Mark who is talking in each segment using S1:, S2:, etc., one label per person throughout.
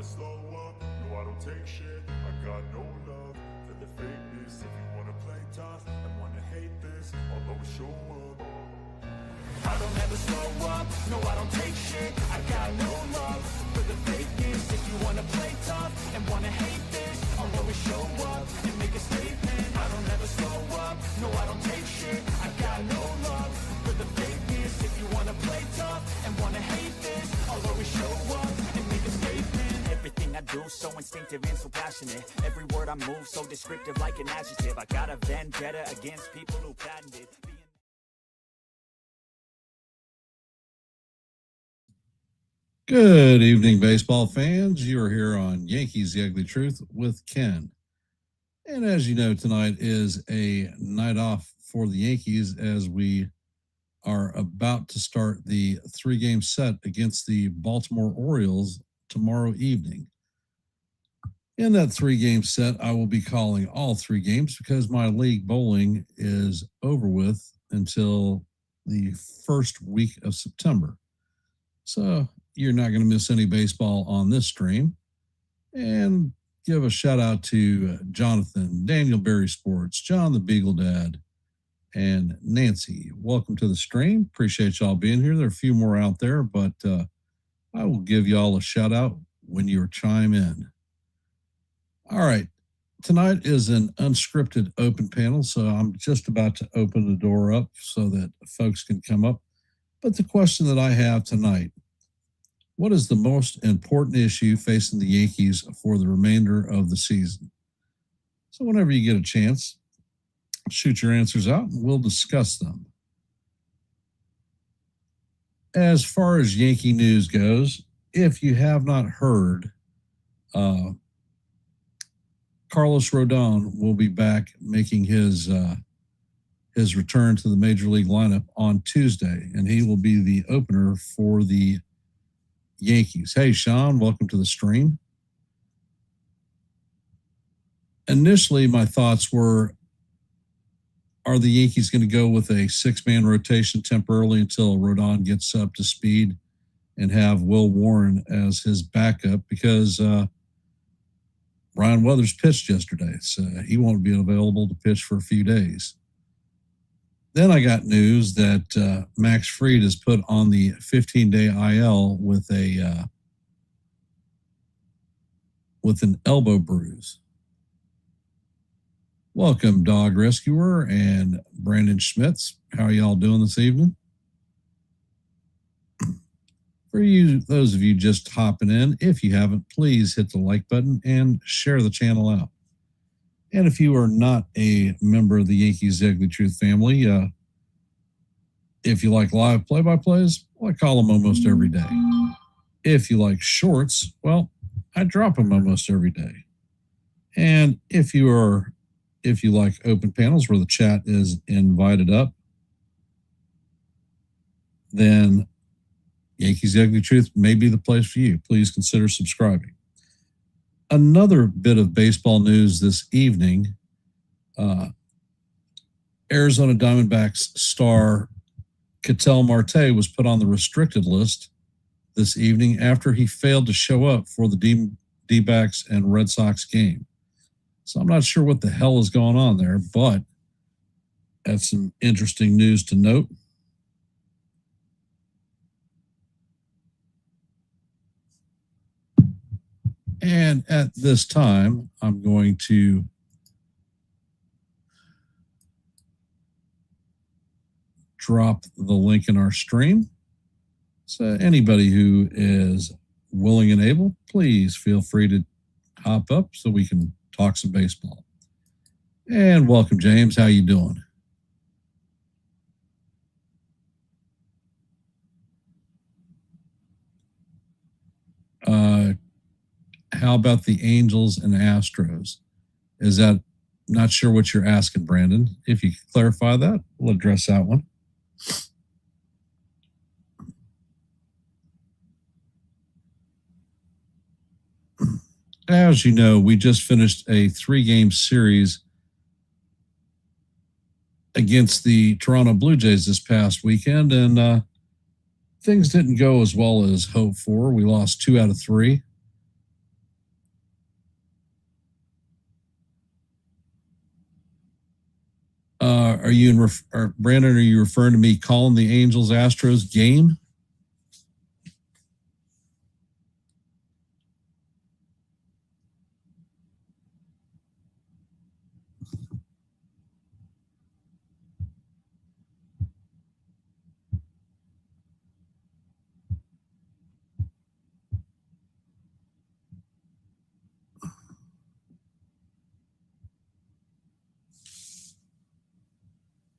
S1: slow up, no I don't take shit. I got no love for the fakeness. If you wanna play tough and wanna hate this, I'll always show up. I don't ever slow up, no I don't take shit. I got no love for the fakeness. If you wanna play tough and wanna hate this, I'll always show up and make a statement. I don't ever slow up, no I don't take shit. I got no love for the fakeness. If you wanna play tough and wanna hate this, I'll always show up and make a statement.
S2: Everything I do so instinctive and so passionate. Every word I move so descriptive like an adjective. I got a vendetta against people who patented
S3: Good evening, baseball fans. You are here on Yankees The Ugly Truth with Ken. And as you know, tonight is a night off for the Yankees as we are about to start the 3-game set against the Baltimore Orioles tomorrow evening. In that 3-game set, I will be calling all 3 games because my league bowling is over with until the first week of September. So you're not going to miss any baseball on this stream. And give a shout out to Jonathan, Daniel Berry Sports, John the Beagle Dad, and Nancy. Welcome to the stream. Appreciate y'all being here. There are a few more out there, but I will give y'all a shout out when you chime in. All right. Tonight is an unscripted open panel, so I'm just about to open the door up so that folks can come up. But the question that I have tonight, what is the most important issue facing the Yankees for the remainder of the season? So whenever you get a chance, shoot your answers out and we'll discuss them. As far as Yankee news goes, if you have not heard, Carlos Rodon will be back making his return to the Major League lineup on Tuesday, and he will be the opener for the Yankees. Hey, Sean, welcome to the stream. Initially, my thoughts were, are the Yankees going to go with a 6-man rotation temporarily until Rodon gets up to speed and have Will Warren as his backup? Because Ryan Weathers pitched yesterday, so he won't be available to pitch for a few days. Then I got news that Max Fried is put on the 15-day IL with an elbow bruise. Welcome, Dog Rescuer and Brandon Schmitz. How are y'all doing this evening? For you, those of you just hopping in, if you haven't, please hit the like button and share the channel out. And if you are not a member of the Yankees The Ugly Truth family, if you like live play-by-plays, well, I call them almost every day. If you like shorts, well, I drop them almost every day. And if you like open panels where the chat is invited up, then Yankees The Ugly Truth may be the place for you. Please consider subscribing. Another bit of baseball news this evening, Arizona Diamondbacks star Ketel Marte was put on the restricted list this evening after he failed to show up for the D-backs and Red Sox game. So I'm not sure what the hell is going on there, but that's some interesting news to note. And at this time, I'm going to drop the link in our stream. So anybody who is willing and able, please feel free to hop up so we can talk some baseball. And welcome, James. How you doing? How about the Angels and Astros? Is that, not sure what you're asking, Brandon. If you could clarify that, we'll address that one. As you know, we just finished a 3-game series against the Toronto Blue Jays this past weekend, and things didn't go as well as hoped for. We lost 2 out of 3. Are you Brandon? Are you referring to me calling the Angels Astros game?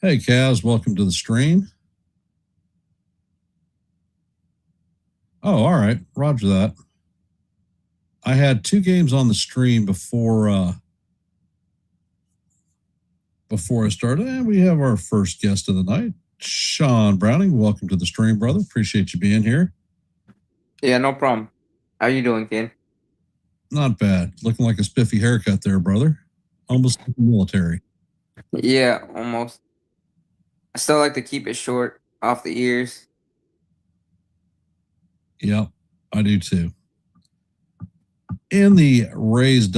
S3: Hey, Kaz, welcome to the stream. Oh, all right. Roger that. I had 2 games on the stream before I started, and we have our first guest of the night, Sean Browning. Welcome to the stream, brother. Appreciate you being here.
S4: Yeah, no problem. How you doing, Ken?
S3: Not bad. Looking like a spiffy haircut there, brother. Almost like the military.
S4: Yeah, almost. I still like to keep it short, off the ears.
S3: Yep, I do too. In the Rays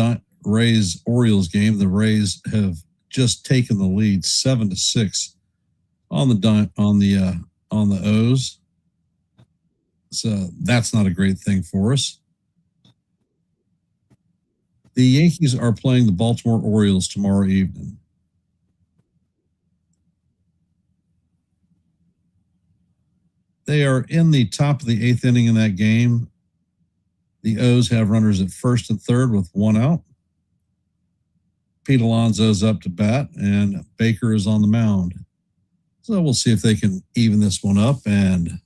S3: Orioles game, the Rays have just taken the lead 7-6 on the O's. So that's not a great thing for us. The Yankees are playing the Baltimore Orioles tomorrow evening. They are in the top of the 8th inning in that game. The O's have runners at first and third with 1 out. Pete Alonso's up to bat, and Baker is on the mound. So we'll see if they can even this one up and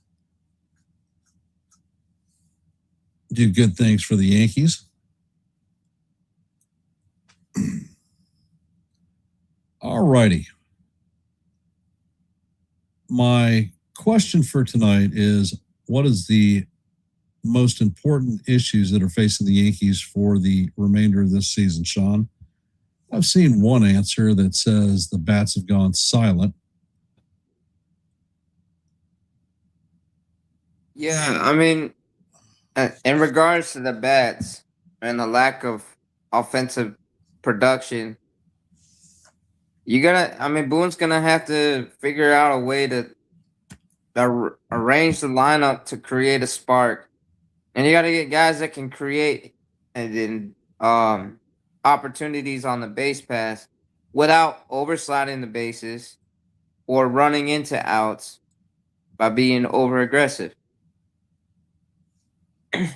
S3: do good things for the Yankees. All righty. My question for tonight is, what is the most important issues that are facing the Yankees for the remainder of this season, Sean? I've seen one answer that says the bats have gone silent.
S4: Yeah, I mean, in regards to the bats and the lack of offensive production, Boone's gonna have to figure out a way to arrange the lineup to create a spark. And you got to get guys that can create and then opportunities on the base pass without oversliding the bases or running into outs by being over aggressive.
S3: Okay.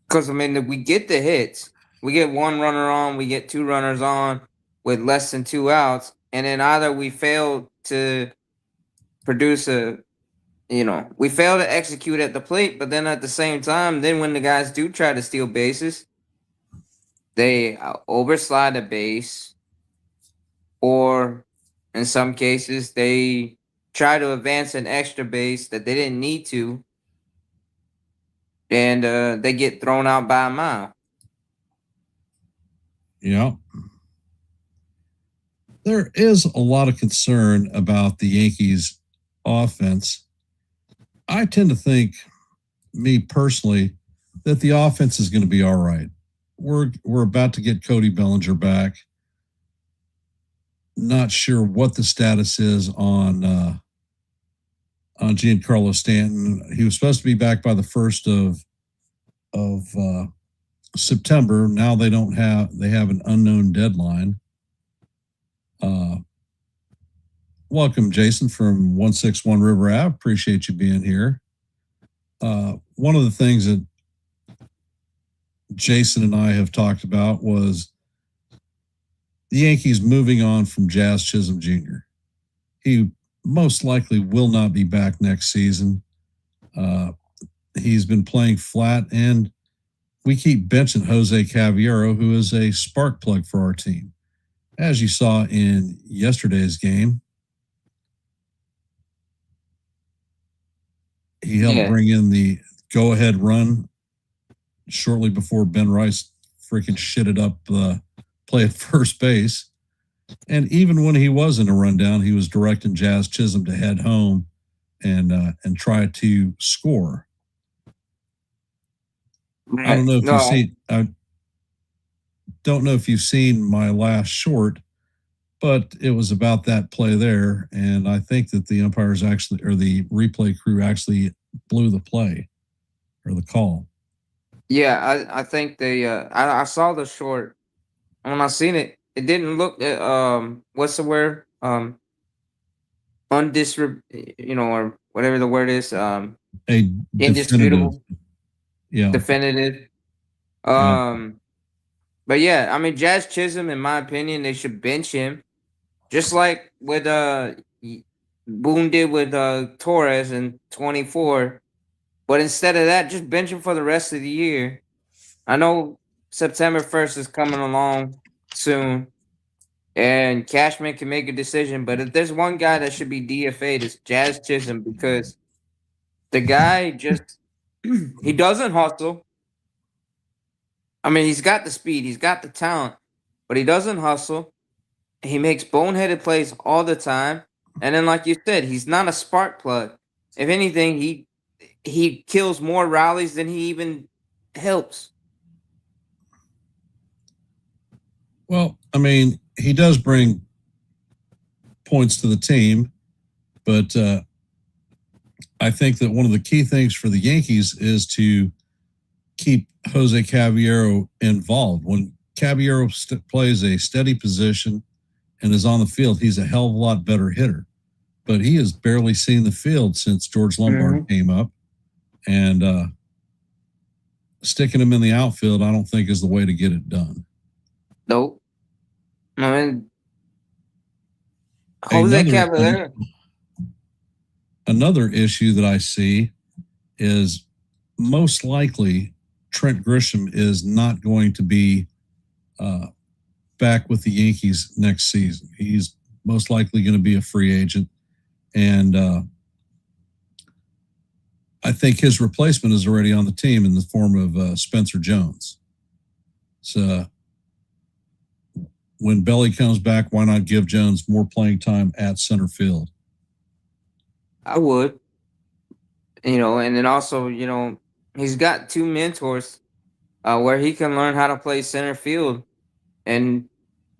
S4: Because we get the hits, we get 1 runner on, we get 2 runners on with less than 2 outs, and then either we fail to produce we fail to execute at the plate, but then at the same time, then when the guys do try to steal bases, they overslide the base, or in some cases, they try to advance an extra base that they didn't need to, and they get thrown out by a mile.
S3: Yeah. There is a lot of concern about the Yankees' offense. I tend to think, me personally, that the offense is going to be all right. We're about to get Cody Bellinger back. Not sure what the status is on Giancarlo Stanton. He was supposed to be back by the 1st of September. Now they have an unknown deadline. Welcome, Jason, from 161 River Ave. Appreciate you being here. One of the things that Jason and I have talked about was the Yankees moving on from Jazz Chisholm Jr. He most likely will not be back next season. He's been playing flat, and we keep benching Jose Caviero, who is a spark plug for our team. As you saw in yesterday's game, he helped bring in the go-ahead run shortly before Ben Rice freaking shitted up play at first base. And even when he was in a rundown, he was directing Jazz Chisholm to head home and try to score. I don't know if you see. don't know if you've seen my last short, but it was about that play there. And I think that the umpires actually, or the replay crew actually blew the play or the call.
S4: Yeah, I think I saw the short. When I seen it, it didn't look what's the word? Or whatever the word is,
S3: A definitive,
S4: indisputable,
S3: yeah,
S4: definitive.
S3: yeah.
S4: But yeah, I mean Jazz Chisholm, in my opinion, they should bench him. Just like with Boone did with Torres in 24. But instead of that, just bench him for the rest of the year. I know September 1st is coming along soon, and Cashman can make a decision. But if there's one guy that should be DFA'd, it's Jazz Chisholm, because the guy just he doesn't hustle. I mean, he's got the speed, he's got the talent, but he doesn't hustle. He makes boneheaded plays all the time. And then, like you said, he's not a spark plug. If anything, he kills more rallies than he even helps.
S3: Well, I mean, he does bring points to the team, but I think that one of the key things for the Yankees is to keep Jose Caballero involved. When Caballero plays a steady position and is on the field, he's a hell of a lot better hitter. But he has barely seen the field since George Lombard came up. And sticking him in the outfield, I don't think is the way to get it done.
S4: Nope. I mean, Jose Caballero.
S3: Another issue that I see is most likely Trent Grisham is not going to be back with the Yankees next season. He's most likely going to be a free agent. And I think his replacement is already on the team in the form of Spencer Jones. So when Belly comes back, why not give Jones more playing time at center field?
S4: I would. And then also, he's got two mentors where he can learn how to play center field, and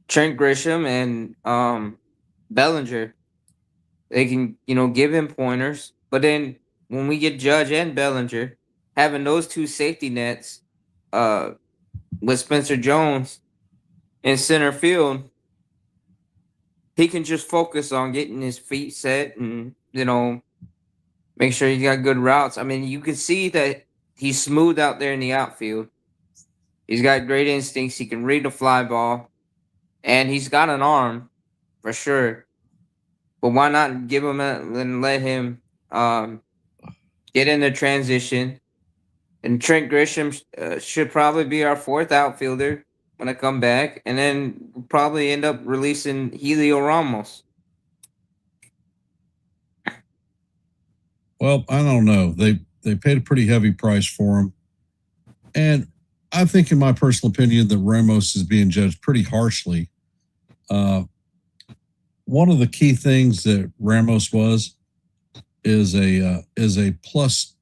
S4: Trent Grisham and Bellinger. They can, give him pointers. But then when we get Judge and Bellinger, having those two safety nets with Spencer Jones in center field, he can just focus on getting his feet set and, make sure he's got good routes. I mean, you can see that he's smooth out there in the outfield. He's got great instincts. He can read the fly ball. And he's got an arm, for sure. But why not give him and let him get in the transition? And Trent Grisham should probably be our fourth outfielder when I come back. And then we'll probably end up releasing Helio Ramos.
S3: Well, I don't know. They paid a pretty heavy price for him. And I think, in my personal opinion, that Ramos is being judged pretty harshly. One of the key things that Ramos is a plus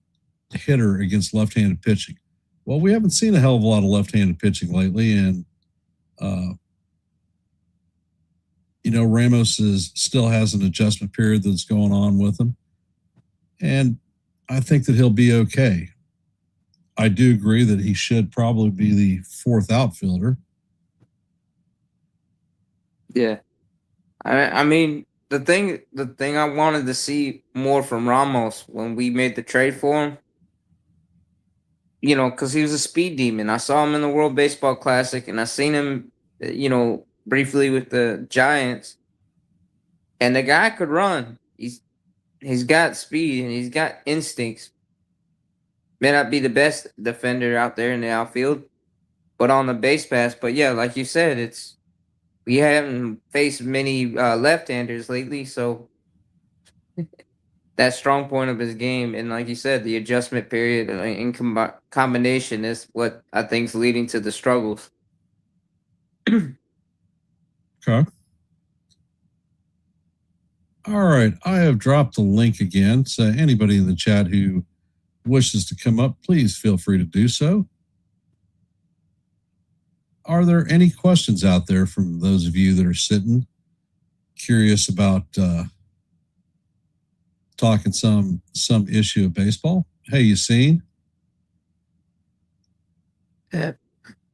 S3: hitter against left-handed pitching. Well, we haven't seen a hell of a lot of left-handed pitching lately, and Ramos still has an adjustment period that's going on with him, and I think that he'll be okay. I do agree that he should probably be the fourth outfielder.
S4: Yeah. I mean, the thing I wanted to see more from Ramos when we made the trade for him, because he was a speed demon. I saw him in the World Baseball Classic, and I seen him, briefly with the Giants. And the guy could run. He's got speed and he's got instincts. May not be the best defender out there in the outfield, but on the base pass. But yeah, like you said, we haven't faced many left-handers lately, so that strong point of his game, and like you said, the adjustment period in combination is what I think is leading to the struggles.
S3: Okay. All right. I have dropped the link again. So anybody in the chat who wishes to come up, please feel free to do so. are there any questions out there from those of you that are sitting curious about talking some issue of baseball? Hey, you seen?
S4: Yeah.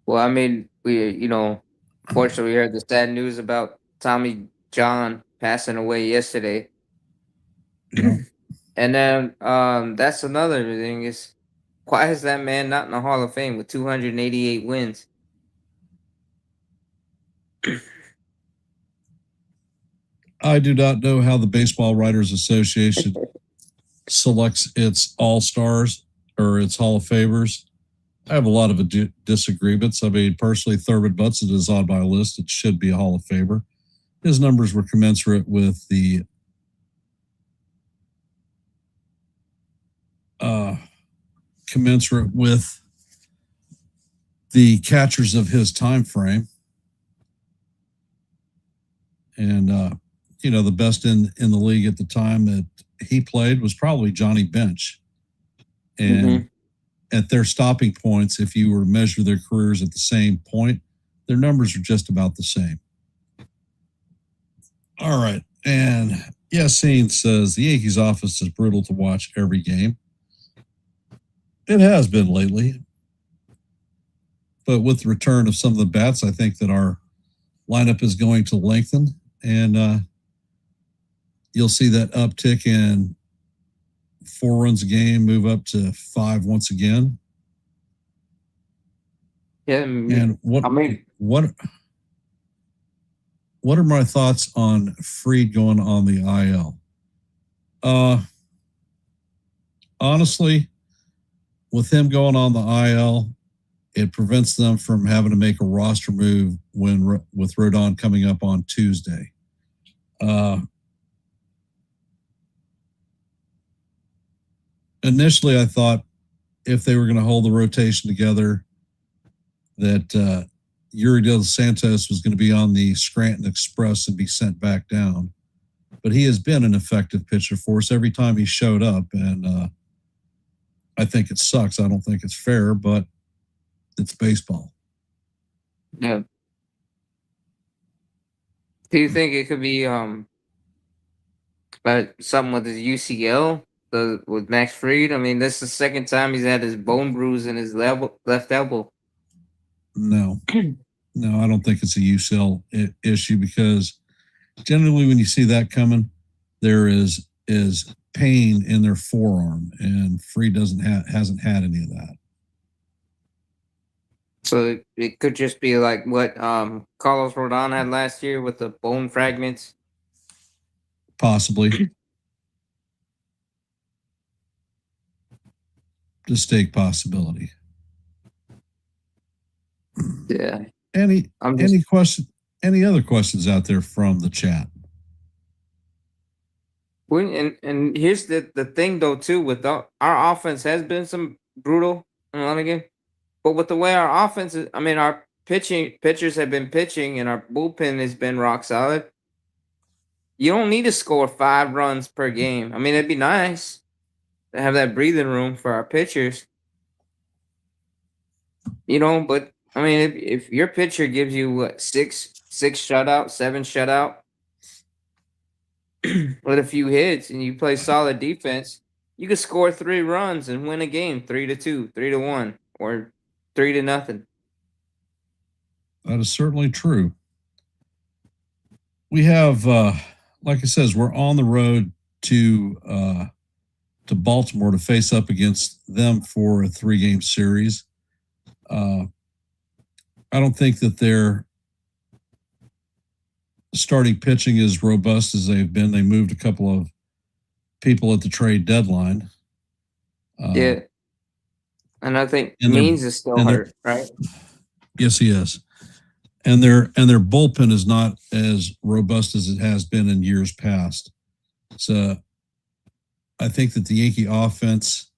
S4: Well, I mean, fortunately, we heard the sad news about Tommy John passing away yesterday.
S3: Yeah.
S4: And then that's another thing is why is that man not in the Hall of Fame with 288 wins?
S3: I do not know how the Baseball Writers Association selects its all-stars or its Hall of Famers. I have a lot of disagreements. I mean, personally, Thurman Munson is on my list. It should be a Hall of Famer. His numbers were commensurate with the catchers of his time frame. And the best in the league at the time that he played was probably Johnny Bench. And at their stopping points, if you were to measure their careers at the same point, their numbers are just about the same. All right. And Yassine says the Yankees offense is brutal to watch every game. It has been lately. But with the return of some of the bats, I think that our lineup is going to lengthen. And you'll see that uptick in 4 runs a game move up to 5 once again.
S4: Yeah.
S3: And what are my thoughts on Fried going on the IL? Honestly, with him going on the IL, it prevents them from having to make a roster move with Rodon coming up on Tuesday. Initially, I thought if they were going to hold the rotation together, that Yuri Dos Santos was going to be on the Scranton Express and be sent back down. But he has been an effective pitcher for us every time he showed up. And I think it sucks. I don't think it's fair, but it's baseball.
S4: Yeah. Do you think it could be something with his UCL with Max Fried? I mean, this is the second time he's had his bone bruise in his left elbow.
S3: No, I don't think it's a UCL issue because generally when you see that coming, there is pain in their forearm, and Fried hasn't had any of that.
S4: So it could just be like what Carlos Rodon had last year with the bone fragments.
S3: Possibly. Distinct possibility.
S4: Yeah.
S3: Any other questions out there from the chat?
S4: And here's the thing though too with our offense has been some brutal in a lot of games, but with the way our offense is, I mean our pitchers have been pitching and our bullpen has been rock solid. You don't need to score 5 runs per game. I mean it'd be nice to have that breathing room for our pitchers, but I mean if your pitcher gives you what 6 shutout, 7 shutout with a few hits and you play solid defense, you could score 3 runs and win a game 3-2, 3-1, or 3-0.
S3: That is certainly true. We have, like I says, we're on the road to Baltimore to face up against them for a 3-game series. I don't think that their starting pitching is robust as they've been. They moved a couple of people at the trade deadline.
S4: Yeah. And I think Means is still hurt, right?
S3: Yes, he is. And their bullpen is not as robust as it has been in years past. So I think that the Yankee offense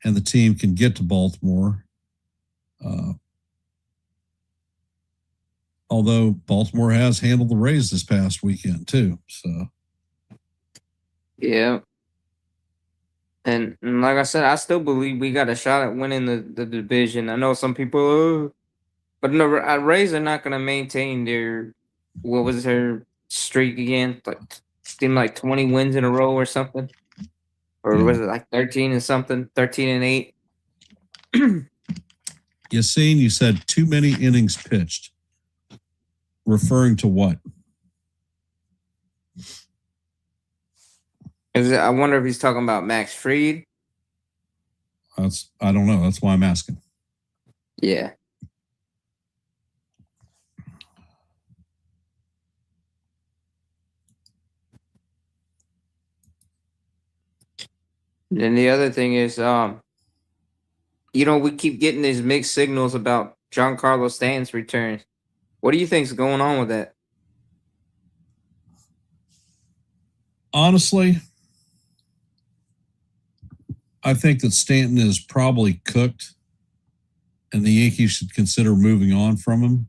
S3: and the team can get to Baltimore. Although Baltimore has handled the Rays this past weekend too. So
S4: yeah. And like I said, I still believe we got a shot at winning the division. I know some people, But no, Rays are not going to maintain their what was their streak again? Like seemed like 20 wins in a row or something, or
S3: Yeah.
S4: was it like 13 and something, 13-8?
S3: Yassine, you said too many innings pitched. Referring to what?
S4: I wonder if he's talking about Max Fried.
S3: I don't know. That's why I'm asking.
S4: Yeah. And the other thing is, we keep getting these mixed signals about Giancarlo Stanton's return. What do you think's going on with that?
S3: Honestly, I think that Stanton is probably cooked, and the Yankees should consider moving on from him.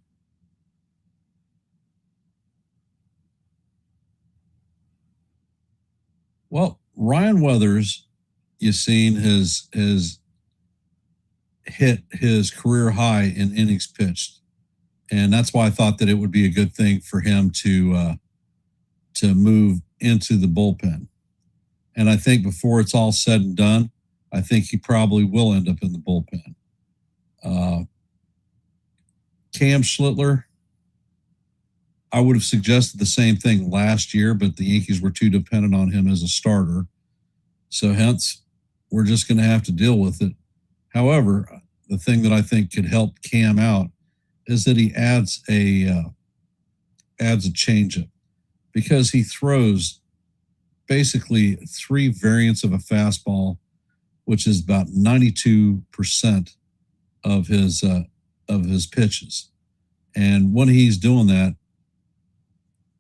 S3: Well, Ryan Weathers, you've seen, has hit his career high in innings pitched, and that's why I thought that it would be a good thing for him to move into the bullpen. And I think before it's all said and done, I think he probably will end up in the bullpen. Cam Schlittler, I would have suggested the same thing last year, but the Yankees were too dependent on him as a starter. So hence, we're just going to have to deal with it. However, the thing that I think could help Cam out is that he adds a changeup, because he throws basically three variants of a fastball, which is about 92% of his pitches. And when he's doing that,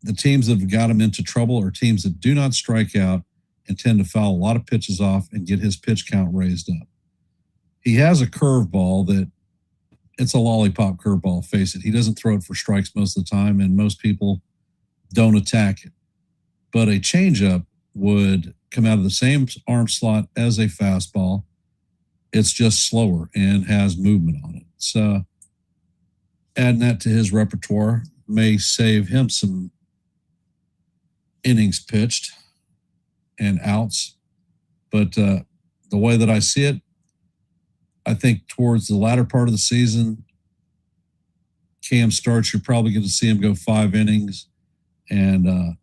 S3: the teams that have got him into trouble are teams that do not strike out and tend to foul a lot of pitches off and get his pitch count raised up. He has a curveball that it's a lollipop curveball, face it. He doesn't throw it for strikes most of the time, and most people don't attack it. But a changeup would come out of the same arm slot as a fastball. It's just slower and has movement on it. So adding that to his repertoire may save him some innings pitched and outs. But the way that I see it, I think towards the latter part of the season, Cam starts, you're probably going to see him go 5 innings and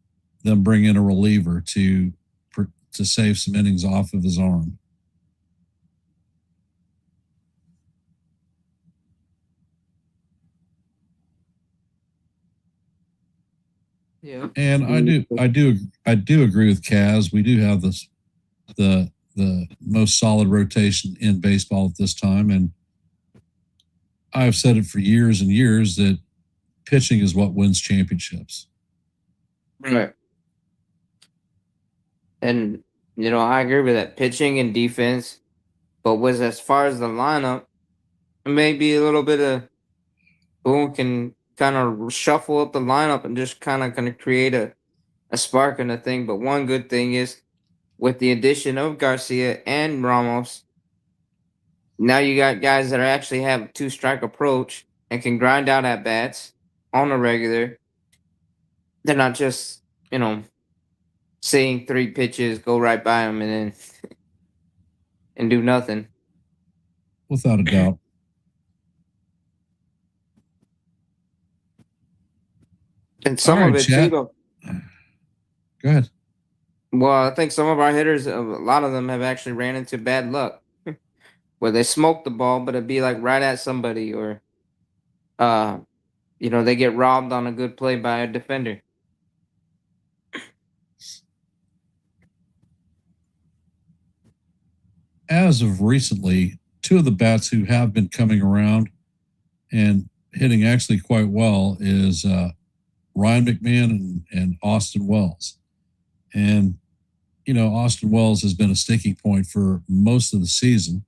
S3: then bring in a reliever to save some innings off of his arm.
S4: Yeah.
S3: And I do agree with Kaz. We do have the most solid rotation in baseball at this time, and I've said it for years and years that pitching is what wins championships.
S4: Right. And I agree with that, pitching and defense. But as far as the lineup, maybe a little bit of Boone can kind of shuffle up the lineup and just kind of create a spark in the thing. But one good thing is, with the addition of Garcia and Ramos, now you got guys that actually have a 2-strike approach and can grind out at bats on a regular. They're not just, seeing 3 pitches, go right by them, and then and do nothing.
S3: Without a doubt.
S4: And some
S3: All
S4: of
S3: right,
S4: it
S3: chat.
S4: too, though.
S3: Go ahead.
S4: Well, I think some of our hitters, a lot of them have actually ran into bad luck, where they smoke the ball, but it'd be like right at somebody, or they get robbed on a good play by a defender.
S3: As of recently, 2 of the bats who have been coming around and hitting actually quite well is Ryan McMahon and Austin Wells. And, Austin Wells has been a sticking point for most of the season.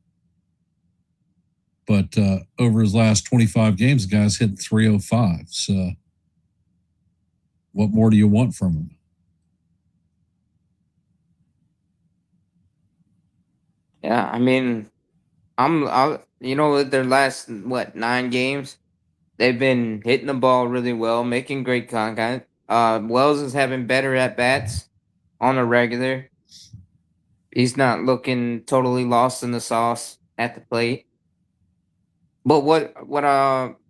S3: But over his last 25 games, the guy's hitting 305. So what more do you want from him?
S4: Yeah, I mean, their last 9 games, They've been hitting the ball really well, making great contact. Wells is having better at bats on a regular. He's not looking totally lost in the sauce at the plate. But with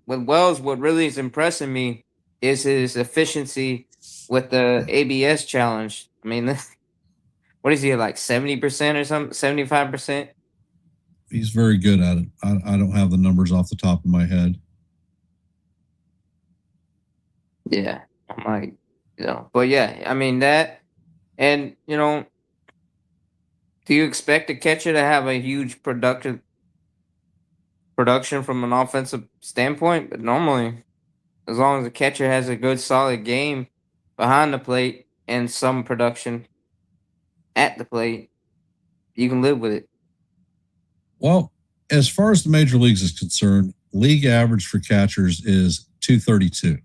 S4: Wells, what really is impressing me is his efficiency with the ABS challenge. I mean, what is he like 70% or something? 75%?
S3: He's very good at it. I don't have the numbers off the top of my head.
S4: Yeah, I'm like, but yeah, I mean that, and do you expect a catcher to have a huge production from an offensive standpoint? But normally, as long as the catcher has a good, solid game behind the plate and some production at the plate, you can live with it.
S3: Well, as far as the major leagues is concerned, league average for catchers is 232.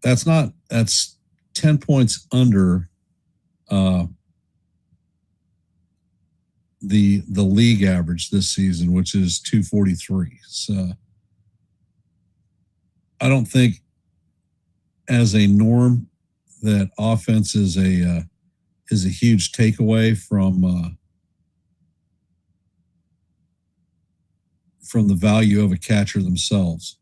S3: That's 10 points under the league average this season, which is 243. So I don't think as a norm that offense is a huge takeaway from the value of a catcher themselves.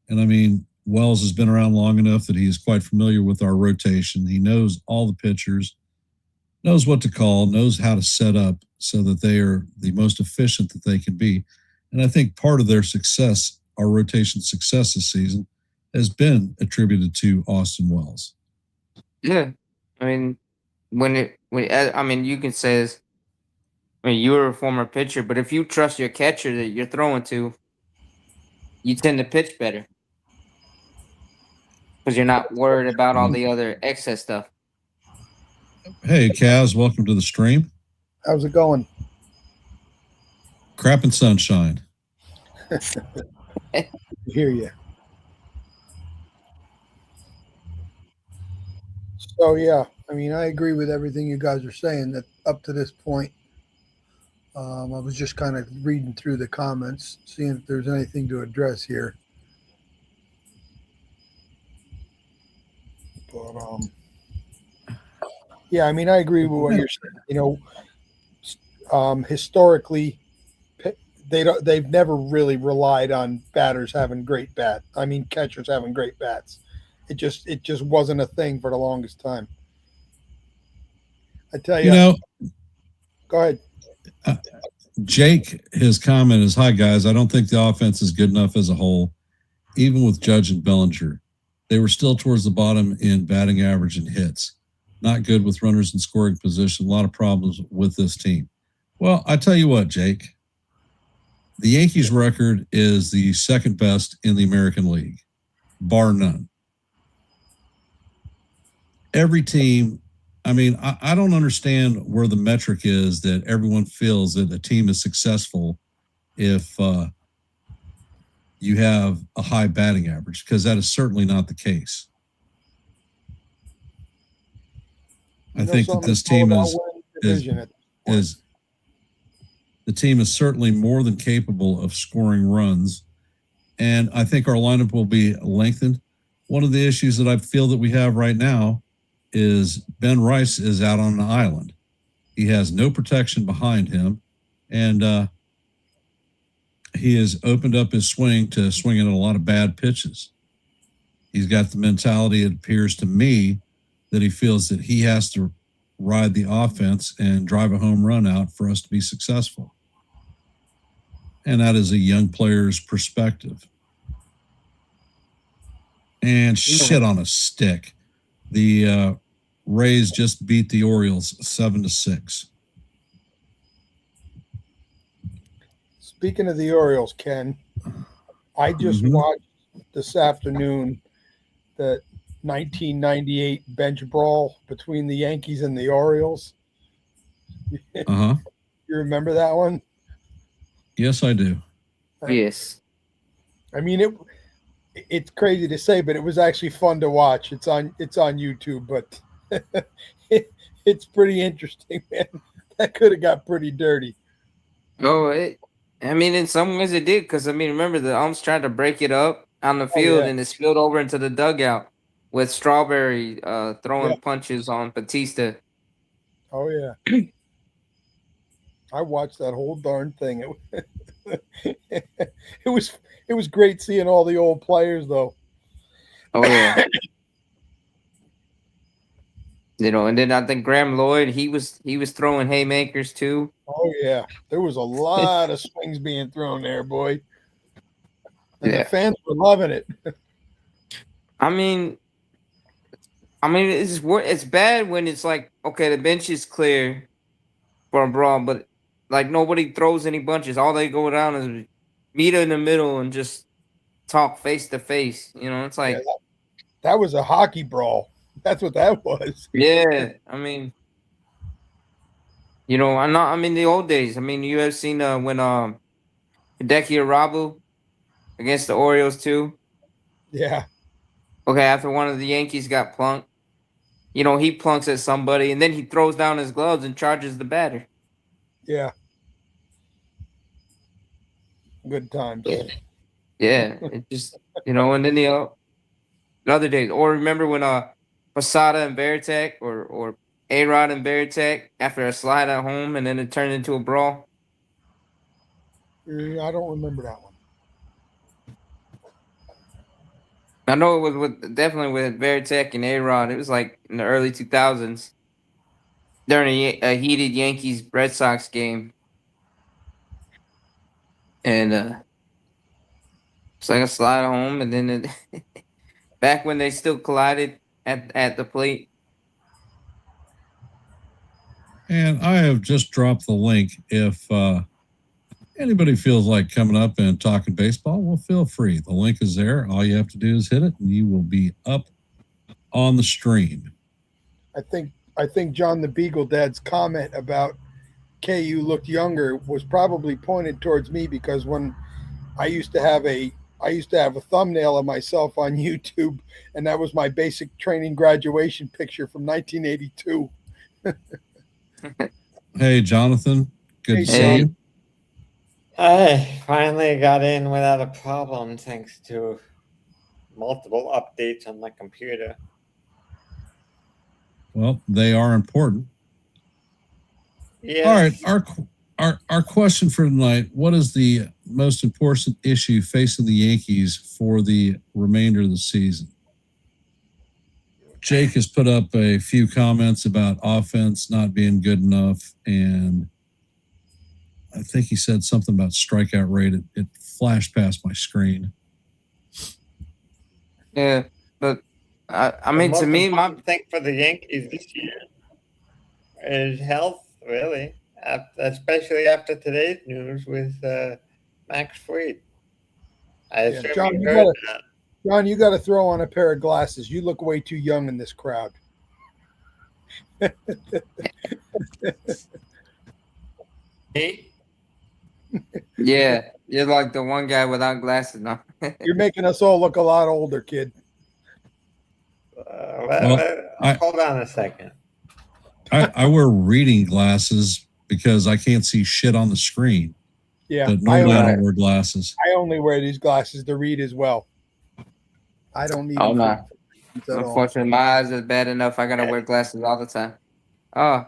S3: And I mean, Wells has been around long enough that he is quite familiar with our rotation. He knows all the pitchers, knows what to call, knows how to set up so that they are the most efficient that they can be. And I think part of their success, our rotation success this season, has been attributed to Austin Wells.
S4: Yeah, I mean, you can say this. I mean, you were a former pitcher, but if you trust your catcher that you're throwing to, you tend to pitch better because you're not worried about all the other excess stuff.
S3: Hey, Kaz, welcome to the stream.
S5: How's it going?
S3: Crap and sunshine.
S5: Hear you. So yeah, I mean, I agree with everything you guys are saying. That up to this point, I was just kind of reading through the comments, seeing if there's anything to address here. But yeah, I mean, I agree with what you're saying. Historically, they've never really relied on batters having great catchers having great bats. It just wasn't a thing for the longest time. I tell you, go ahead.
S3: Jake, his comment is, "Hi guys, I don't think the offense is good enough as a whole. Even with Judge and Bellinger, they were still towards the bottom in batting average and hits. Not good with runners in scoring position. A lot of problems with this team." Well, I tell you what, Jake, the Yankees record is the second best in the American League, bar none. Every team, I mean, I don't understand where the metric is that everyone feels that a team is successful if you have a high batting average, because that is certainly not the case. I think that this team is the team is certainly more than capable of scoring runs, and I think our lineup will be lengthened. One of the issues that I feel that we have right now is Ben Rice is out on an island. He has no protection behind him, and he has opened up his swing to swinging at a lot of bad pitches. He's got the mentality, it appears to me, that he feels that he has to ride the offense and drive a home run out for us to be successful. And that is a young player's perspective. And shit on a stick. The Rays just beat the Orioles 7-6.
S5: Speaking of the Orioles, Ken, I just watched this afternoon the 1998 bench brawl between the Yankees and the Orioles.
S3: Uh-huh.
S5: You remember that one?
S3: Yes, I do.
S4: Yes.
S5: I mean, it's crazy to say, but it was actually fun to watch. It's on YouTube, but it's pretty interesting, man. That could have got pretty dirty.
S4: Oh, I mean, in some ways it did, because I mean, remember the umps tried to break it up on the
S5: Oh
S4: field,
S5: yeah,
S4: and it spilled over into the dugout with Strawberry
S5: yeah.
S4: throwing punches on Batista.
S5: Oh yeah. I watched that whole darn thing. It was great seeing all the old players though.
S4: Oh yeah. And then I think Graham Lloyd, he was throwing haymakers too.
S5: Oh yeah, there was a lot of swings being thrown there, boy, and the
S4: Yeah.
S5: fans were loving it.
S4: I mean, it's bad when it's like, okay, the bench is clear for a brawl, but like nobody throws any bunches. All they go down is meet in the middle and just talk face to face. It's
S5: Yeah,
S4: like,
S5: that was a hockey brawl. That's what that was.
S4: yeah. I mean, I'm not. I mean, the old days. I mean, you have seen when Hideki Arabu against the Orioles too.
S5: Yeah,
S4: Okay, after one of the Yankees got plunked, he plunks at somebody and then he throws down his gloves and charges the batter.
S5: yeah, good times.
S4: Yeah, it just and then the other days, or remember when Posada and Veritek or A-Rod and Veritek after a slide at home and then it turned into a brawl.
S5: I don't remember that one.
S4: I know it was definitely with Veritek and A-Rod. It was like in the early 2000s during a heated Yankees Red Sox game, and it's like a slide home, and then it back when they still collided at the plate.
S3: And I have just dropped the link. If anybody feels like coming up and talking baseball, well, feel free. The link is there. All you have to do is hit it, and you will be up on the stream.
S5: I think John the Beagle Dad's comment about KU looked younger was probably pointed towards me, because when I used to have a thumbnail of myself on YouTube, and that was my basic training graduation picture from 1982.
S3: Hey, Jonathan. Good to see
S4: Hey.
S3: you.
S6: I finally got in without a problem thanks to multiple updates on my computer.
S3: Well, they are important.
S6: Yeah.
S3: All right. Our question for tonight: what is the most important issue facing the Yankees for the remainder of the season? Jake has put up a few comments about offense not being good enough, and I think he said something about strikeout rate. It flashed past my screen.
S4: Yeah, but I mean, to me, my
S6: thing for the Yankees this year is health, really, especially after today's news with Max Fried. I assume
S5: John,
S6: you heard that.
S5: John, you got to throw on a pair of glasses. You look way too young in this crowd.
S6: Me?
S4: yeah, you're like the one guy without glasses now.
S5: You're making us all look a lot older, kid.
S6: Hold on a second.
S3: I wear reading glasses because I can't see shit on the screen.
S5: Yeah,
S3: But normally I don't wear glasses.
S5: I only wear these glasses to read as well. I don't need them.
S4: No. Unfortunately, my eyes are bad enough. I gotta wear glasses all the time. Oh,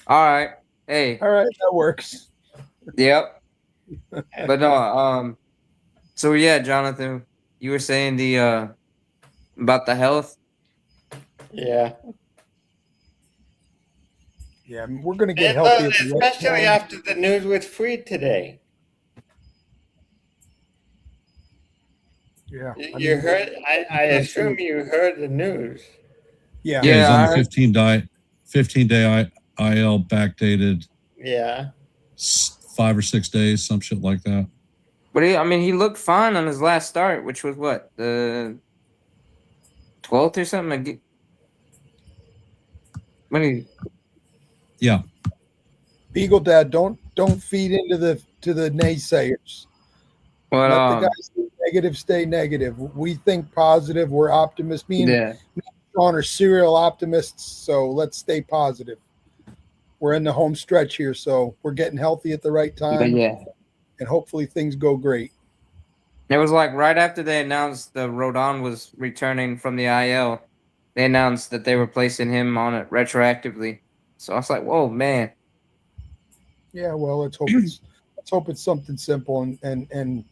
S4: all right. Hey.
S5: All right, that works.
S4: Yep. But no. So yeah, Jonathan, you were saying the about the health.
S6: Yeah.
S5: Yeah, we're gonna get healthy,
S6: especially after the news with Fried today.
S5: Yeah,
S6: you heard. I assume you heard the news.
S5: Yeah,
S3: he's on the 15-day IL backdated.
S6: Yeah,
S3: 5 or 6 days, some shit like that.
S4: But he looked fine on his last start, which was what, the 12th or something.
S3: Yeah.
S5: Beagle Dad, don't feed into the naysayers.
S4: Well,
S5: let the guys stay negative. We think positive. We're optimists. Me and Sean are serial optimists, so let's stay positive. We're in the home stretch here, so we're getting healthy at the right time.
S4: But yeah.
S5: and hopefully things go great.
S4: It was like right after they announced the Rodon was returning from the IL, they announced that they were placing him on it retroactively. So I was like, "Whoa, man!"
S5: Yeah, well, let's hope it's something simple and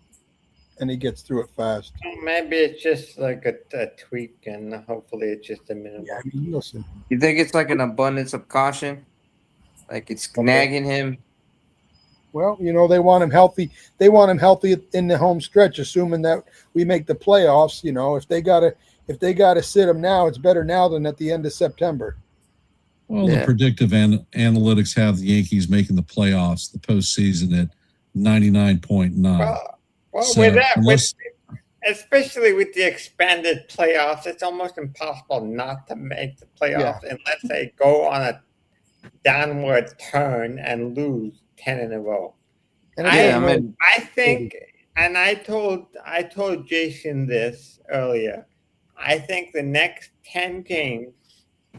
S5: he gets through it fast.
S6: Maybe it's just like a tweak, and hopefully it's just a minimal.
S5: Yeah, I mean, listen.
S4: You think it's like an abundance of caution, like it's nagging him?
S5: Well, they want him healthy. They want him healthy in the home stretch, assuming that we make the playoffs. If they gotta sit him now, it's better now than at the end of September.
S3: Well, the predictive analytics have the Yankees making the playoffs, the postseason at 99.9.
S6: Well,
S3: So,
S6: with that, especially with the expanded playoffs, it's almost impossible not to make the playoffs unless they go on a downward turn and lose 10 in a row.
S5: And
S6: I think, and I told Jason this earlier. I think the next 10 games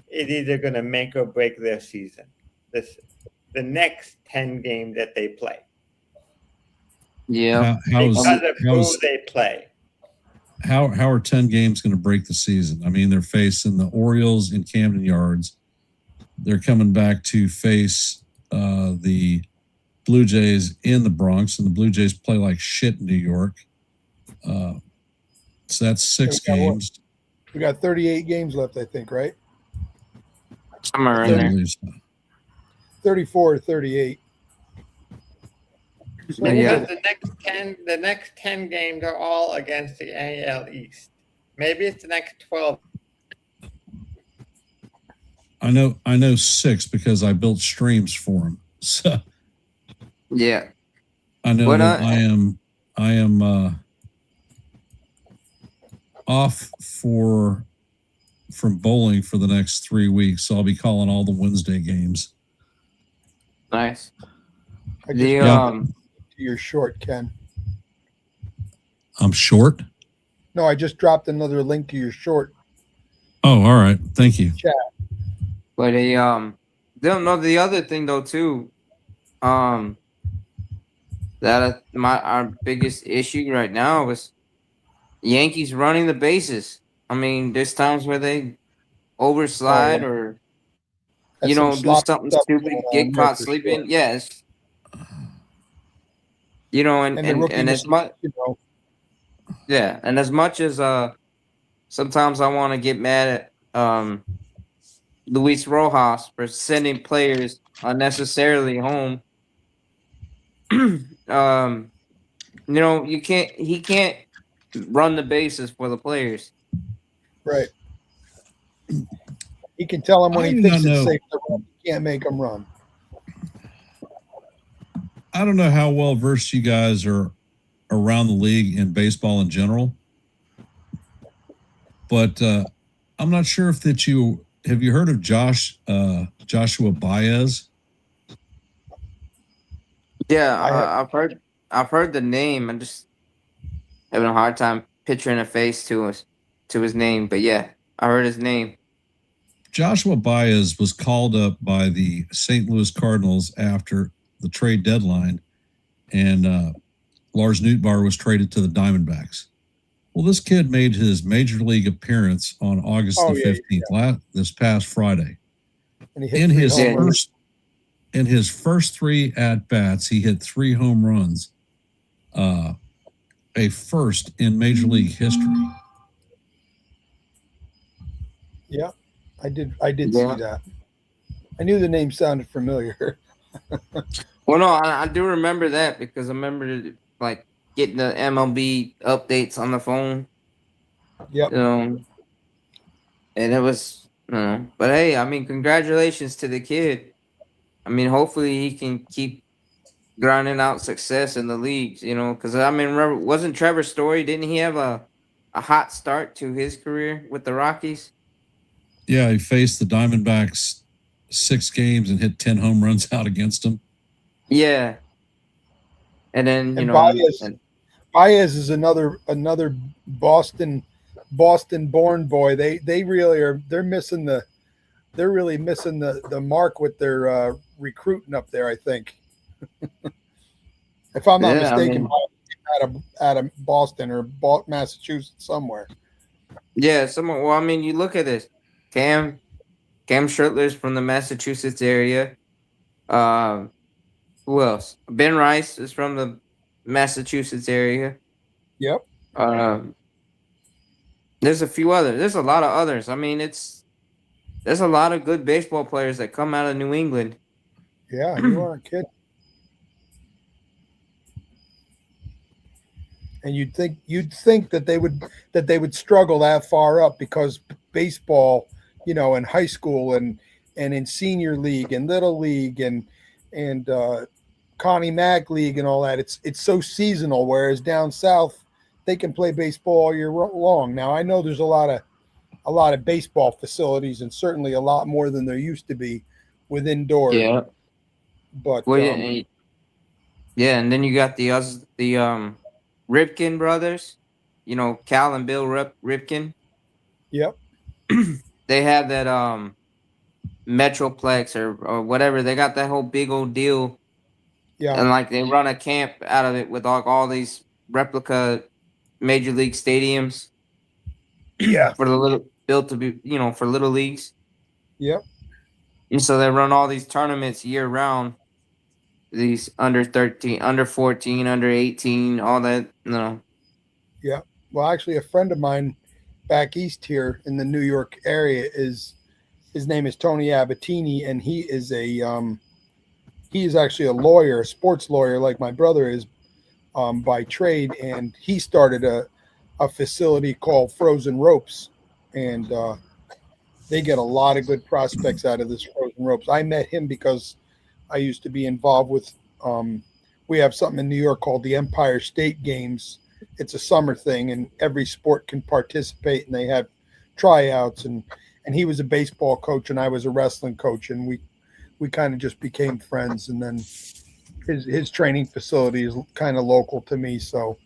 S6: is either going to make or break their season. The next 10 games that they play.
S4: Yeah,
S6: because of who they play.
S3: How are 10 games going to break the season? I mean, they're facing the Orioles in Camden Yards. They're coming back to face the Blue Jays in the Bronx, and the Blue Jays play like shit in New York. So that's 6 games.
S5: We got 38 games left, I think, right?
S4: Somewhere in there.
S5: 34 or 38.
S6: So the next 10 games are all against the AL East. Maybe it's the next 12.
S3: I know 6 because I built streams for them. So
S4: yeah,
S3: I know that I am off from bowling for the next 3 weeks, so I'll be calling all the Wednesday games.
S4: Nice.
S5: You're short, Ken.
S3: I'm short?
S5: No, I just dropped another link to your short.
S3: Oh, all right. Thank you.
S5: Chat.
S4: But the other thing though too, that our biggest issue right now is Yankees running the bases. I mean, there's times where they overslide or do something stupid, get caught sleeping. Sure. Yes. And as much, and as much as sometimes I want to get mad at Luis Rojas for sending players unnecessarily home. He can't run the bases for the players.
S5: Right. He can tell them when he thinks it's safe to run. He can't make them run.
S3: I don't know how well versed you guys are around the league in baseball in general, but I'm not sure if have you heard of Joshua Baez?
S4: Yeah, I've heard the name. I'm just having a hard time picturing a face to his name, but yeah, I heard his name.
S3: Joshua Baez was called up by the St. Louis Cardinals after the trade deadline, and Lars Nootbaar was traded to the Diamondbacks. Well, this kid made his major league appearance on August 15th, this past Friday. And in his first 3 at bats, he hit 3 home runs, a first in major league history.
S5: Yeah, I did see that. I knew the name sounded familiar.
S4: Well, no, I do remember that because I remember like getting the MLB updates on the phone.
S5: Yep.
S4: And it was, but hey, I mean, congratulations to the kid. I mean, hopefully he can keep grinding out success in the leagues, because I mean, remember, wasn't Trevor Story, didn't he have a hot start to his career with the Rockies?
S3: Yeah, he faced the Diamondbacks 6 games and hit 10 home runs out against them.
S4: Yeah. And then,
S5: Baez is another Boston born boy. They really they're really missing the mark with their recruiting up there, I think. If I'm not
S4: Yeah, I
S5: mistaken,
S4: mean,
S5: out of Boston or Massachusetts somewhere.
S4: yeah. Someone. Well, I mean, you look at this. Cam Shirtler's from the Massachusetts area. Um, who else? Ben Rice is from the Massachusetts area.
S5: Yep.
S4: Um, there's a few others. There's a lot of others. I mean, there's a lot of good baseball players that come out of New England.
S5: Yeah, you aren't kidding. And you'd think that they would struggle that far up because baseball, in high school and in senior league and little league and Connie Mack league and all that, it's so seasonal. Whereas down south, they can play baseball all year long. Now I know there's a lot of baseball facilities and certainly a lot more than there used to be with indoor.
S4: Yeah.
S5: But
S4: Well, yeah, and then you got the Ripken brothers. You know, Cal and Bill Ripken.
S5: yep,
S4: They have that Metroplex or whatever. They got that whole big old deal,
S5: yeah,
S4: and like they run a camp out of it with like all these replica major league stadiums
S5: yeah,
S4: for the little built to be for little leagues.
S5: yep.
S4: And so they run all these tournaments year round. These under 13, under 14, under 18, all that.
S5: Yeah. Well, actually, a friend of mine back east here in the New York area his name is Tony Abatini, and he is actually a lawyer, a sports lawyer, like my brother is by trade, and he started a facility called Frozen Ropes, and they get a lot of good prospects out of this Frozen Ropes. I met him because I used to be involved with. We have something in New York called the Empire State Games. It's a summer thing, and every sport can participate, and they have tryouts. And he was a baseball coach, and I was a wrestling coach, and we kind of just became friends. And then his training facility is kind of local to me, so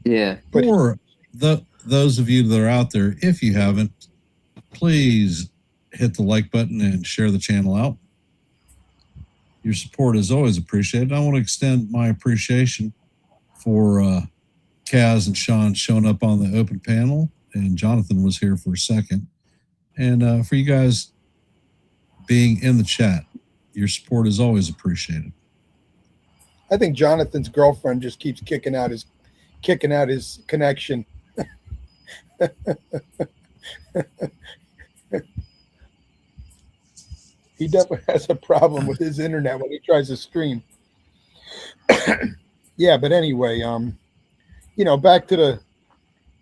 S4: Yeah.
S5: But
S3: For those of you that are out there, if you haven't, please hit the like button and share the channel out. Your support is always appreciated. I want to extend my appreciation for Kaz and Sean showing up on the open panel, and Jonathan was here for a second. And for you guys being in the chat, your support is always appreciated.
S5: I think Jonathan's girlfriend just keeps kicking out his connection. He definitely has a problem with his internet when he tries to stream. Yeah, but anyway, back to the.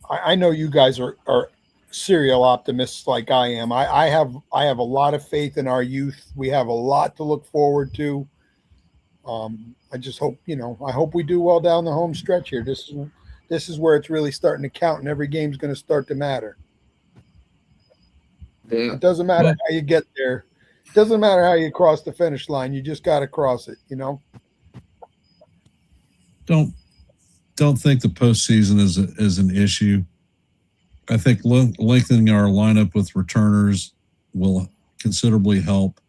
S5: I know you guys are serial optimists like I am. I have a lot of faith in our youth. We have a lot to look forward to. I just hope I hope we do well down the home stretch here. This is where it's really starting to count, and every game's going to start to matter.
S4: Yeah.
S5: It doesn't matter how you get there. It doesn't matter how you cross the finish line. You just got to cross it.
S3: Don't think the postseason is an issue. I think lengthening our lineup with returners will considerably help.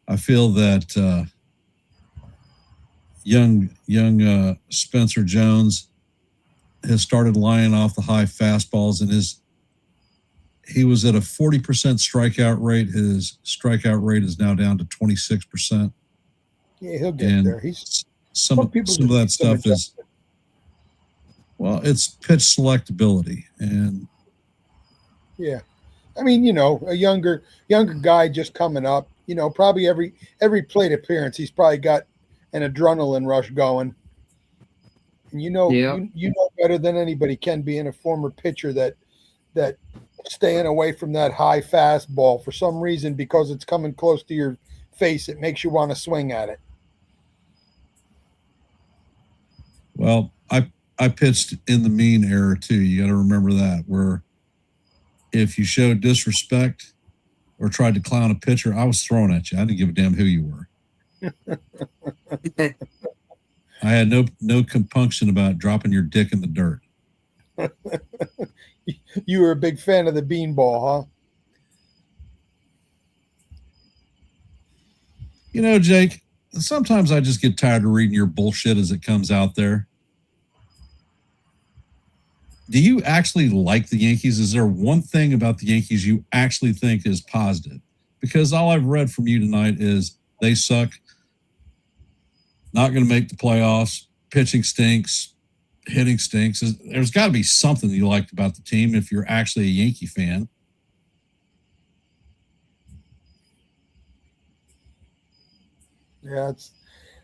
S3: I feel that young Spencer Jones has started lying off the high fastballs, and he was at a 40% strikeout rate. His strikeout rate is now down to 26%.
S5: Yeah, he'll get there.
S3: Some of that stuff is, well, it's pitch selectability, and
S5: yeah, I mean, a younger guy just coming up. Probably every plate appearance, he's probably got an adrenaline rush going. And you know better than anybody can, being a former pitcher, that staying away from that high fastball for some reason, because it's coming close to your face, it makes you want to swing at it.
S3: well, I pitched in the mean era too. You got to remember that, where if you showed disrespect or tried to clown a pitcher, I was throwing at you. I didn't give a damn who you were. I had no compunction about dropping your dick in the dirt.
S5: You were a big fan of the beanball, huh?
S3: Jake, sometimes I just get tired of reading your bullshit as it comes out there. Do you actually like the Yankees? Is there one thing about the Yankees you actually think is positive? Because all I've read from you tonight is they suck, not going to make the playoffs, pitching stinks, hitting stinks. There's got to be something you liked about the team if you're actually a Yankee fan.
S5: Yeah,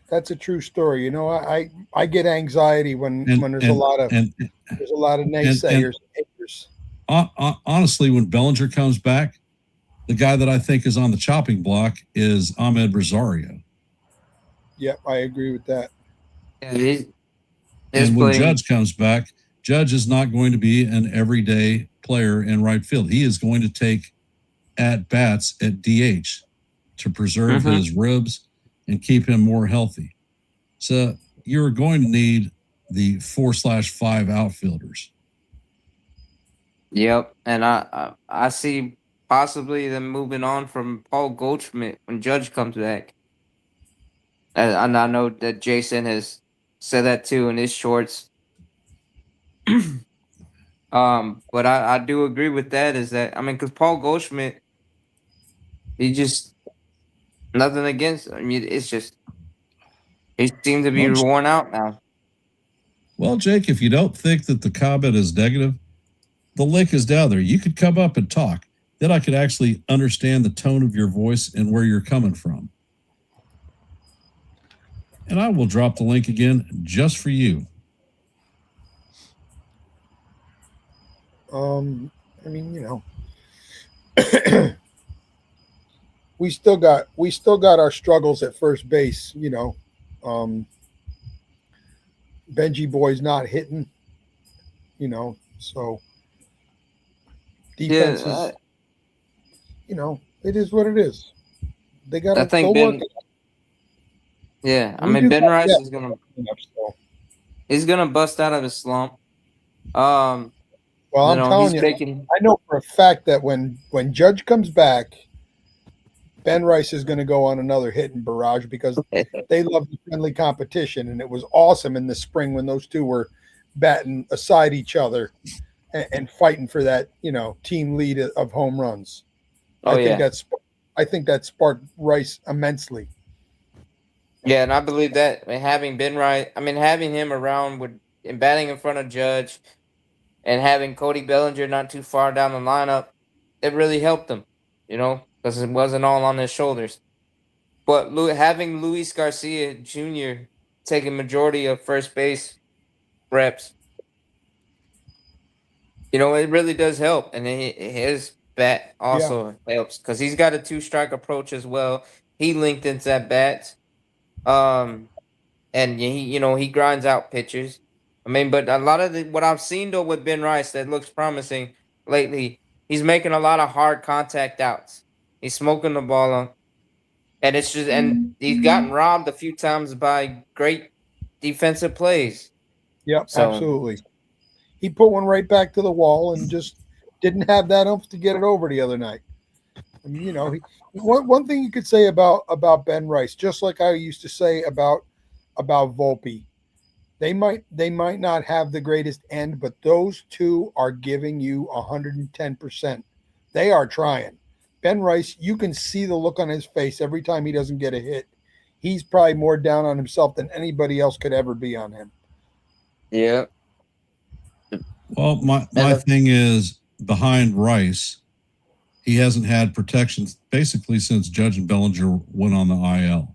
S5: that's a true story. You know, I get anxiety when there's a lot of naysayers and haters.
S3: Honestly, when Bellinger comes back, the guy that I think is on the chopping block is Ahmed Rosario.
S5: Yep, I agree with that.
S4: Yeah,
S3: and when Judge comes back, Judge is not going to be an everyday player in right field. He is going to take at bats at DH to preserve his ribs and keep him more healthy. So you're going to need the 4/5 outfielders.
S4: Yep, and I see possibly them moving on from Paul Goldschmidt when Judge comes back. And I know that Jason has said that too in his shorts. But I do agree with that. Is that, I mean, because Paul Goldschmidt, he just nothing against. I mean, it's just he seems to be worn out now.
S3: Well, Jake, if you don't think that the comment is negative, the link is down there. You could come up and talk. Then I could actually understand the tone of your voice and where you're coming from. And I will drop the link again just for you.
S5: I mean, you know, we still got our struggles at first base. You know, Benji Boy's not hitting. You know, so defense is, you know, it is what it is. They got to go work.
S4: Yeah, I mean, Ben Rice is gonna bust out of his slump.
S5: Well, I'm telling you, I know for a fact that when Judge comes back, Ben Rice is going to go on another hitting barrage because they love the friendly competition, and it was awesome in the spring when those two were batting aside each other and fighting for that, you know, team lead of home runs. I think that sparked Rice immensely.
S4: Yeah, and I believe that. I mean, having Ben Rice, I mean, having him around and batting in front of Judge, and having Cody Bellinger not too far down the lineup, it really helped him, you know, because it wasn't all on his shoulders. But having Luis Garcia Jr. taking majority of first base reps, you know, it really does help. And his bat also helps because he's got a 2-strike approach as well. He lengthens at bats. And he, you know, he grinds out pitchers. I mean, but a lot of what I've seen though with Ben Rice that looks promising lately, he's making a lot of hard contact outs. He's smoking the ball on, and it's just, and he's gotten robbed a few times by great defensive plays.
S5: Yep, so, absolutely. He put one right back to the wall and just didn't have that oomph to get it over the other night. I mean, you know, one thing you could say about Ben Rice, just like I used to say about Volpe, they might not have the greatest end, but those two are giving you 110%. They are trying. Ben Rice, you can see the look on his face every time he doesn't get a hit. He's probably more down on himself than anybody else could ever be on him.
S4: Yeah.
S3: Well, my thing is behind Rice, he hasn't had protection basically since Judge and Bellinger went on the IL.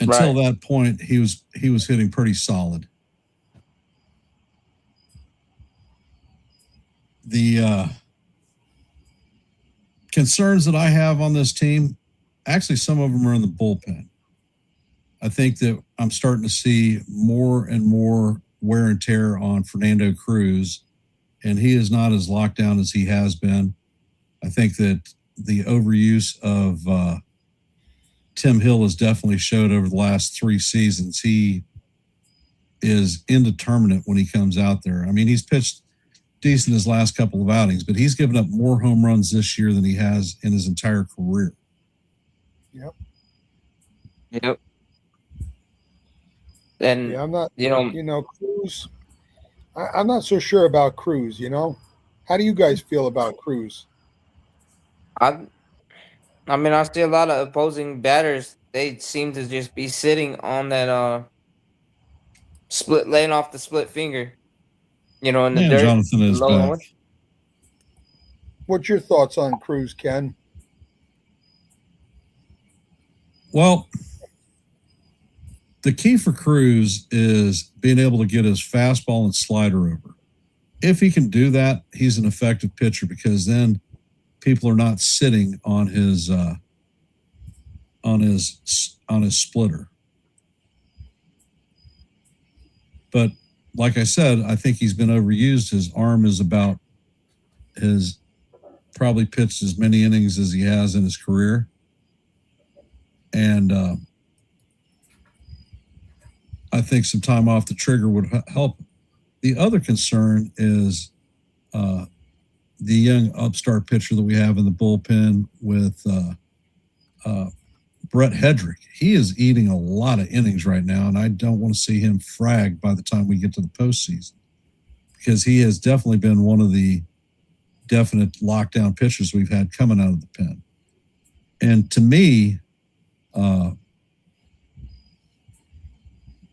S3: Until that point, he was hitting pretty solid. The concerns that I have on this team, actually some of them are in the bullpen. I think that I'm starting to see more and more wear and tear on Fernando Cruz, and he is not as locked down as he has been. I think that the overuse of Tim Hill has definitely showed over the last 3 seasons. He is indeterminate when he comes out there. I mean, he's pitched decent his last couple of outings, but he's given up more home runs this year than he has in his entire career.
S5: Yep.
S4: Yep. And
S5: Yeah, I'm not.
S4: you know,
S5: You know, Cruz. I'm not so sure about Cruz. You know, how do you guys feel about Cruz?
S4: I I mean, I see a lot of opposing batters. They seem to just be sitting on that split, laying off the split finger. You know, in the
S3: Yeah,
S4: dirt,
S3: Jonathan is
S4: low
S3: back.
S4: north.
S5: What's your thoughts on Cruz, Ken?
S3: Well, the key for Cruz is being able to get his fastball and slider over. If he can do that, he's an effective pitcher because then people are not sitting on his splitter. But like I said, I think he's been overused. His arm is has probably pitched as many innings as he has in his career. And I think some time off the trigger would help. The other concern is the young upstart pitcher that we have in the bullpen with Brett Hedrick. He is eating a lot of innings right now, and I don't want to see him fragged by the time we get to the postseason because he has definitely been one of the definite lockdown pitchers we've had coming out of the pen. And to me,